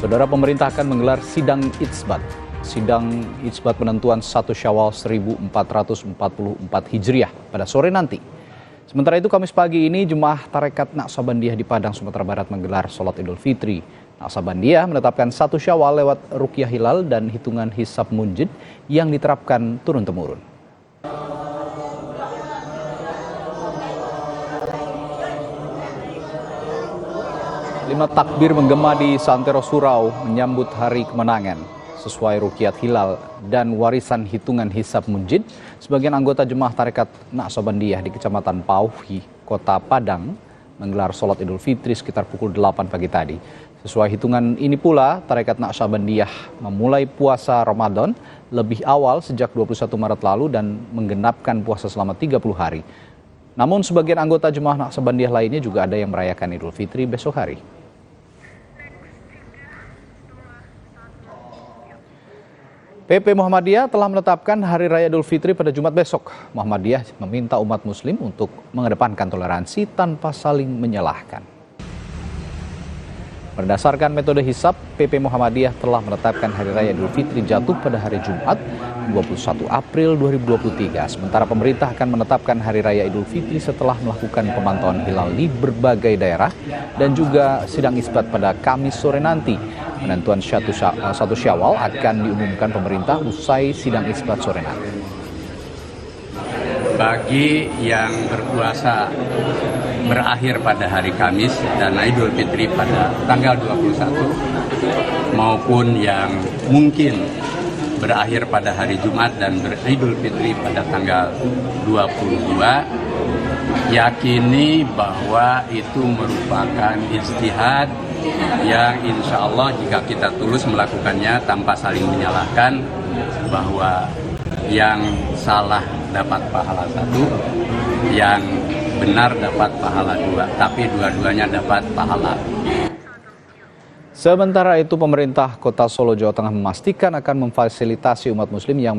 Saudara, pemerintah akan menggelar sidang Itsbat. Sidang Itsbat penentuan 1 Syawal 1444 Hijriah pada sore nanti. Sementara itu, Kamis pagi ini Jemaah Tarekat Naqsabandiyah di Padang, Sumatera Barat menggelar sholat Idul Fitri. Naqsabandiyah menetapkan 1 Syawal lewat ruqyah hilal dan hitungan hisab munjid yang diterapkan turun-temurun. Lima takbir menggema di Santero Surau menyambut hari kemenangan. Sesuai ruqyat hilal dan warisan hitungan hisab munjid, sebagian anggota Jemaah Tarekat Naqsabandiyah di Kecamatan Pauhi, Kota Padang, menggelar sholat Idul Fitri sekitar pukul 8 pagi tadi. Sesuai hitungan ini pula, Tarekat Naqsabandiyah memulai puasa Ramadan lebih awal sejak 21 Maret lalu dan menggenapkan puasa selama 30 hari. Namun sebagian anggota Jemaah Naqsabandiyah lainnya juga ada yang merayakan Idul Fitri besok hari. PP Muhammadiyah telah menetapkan Hari Raya Idul Fitri pada Jumat besok. Muhammadiyah meminta umat muslim untuk mengedepankan toleransi tanpa saling menyalahkan. Berdasarkan metode hisab, PP Muhammadiyah telah menetapkan Hari Raya Idul Fitri jatuh pada hari Jumat 21 April 2023. Sementara pemerintah akan menetapkan Hari Raya Idul Fitri setelah melakukan pemantauan hilal di berbagai daerah dan juga sidang Itsbat pada Kamis sore nanti. Penentuan 1 Syawal akan diumumkan pemerintah usai sidang Itsbat sore nanti. Bagi yang berpuasa berakhir pada hari Kamis dan Idul Fitri pada tanggal 21 maupun yang mungkin berakhir pada hari Jumat dan beridul Fitri pada tanggal 22, yakini bahwa itu merupakan ijtihad yang insya Allah jika kita tulus melakukannya tanpa saling menyalahkan, bahwa yang salah dapat pahala 1, yang benar dapat pahala 2, tapi dua-duanya dapat pahala. Sementara itu, pemerintah Kota Solo, Jawa Tengah memastikan akan memfasilitasi umat muslim yang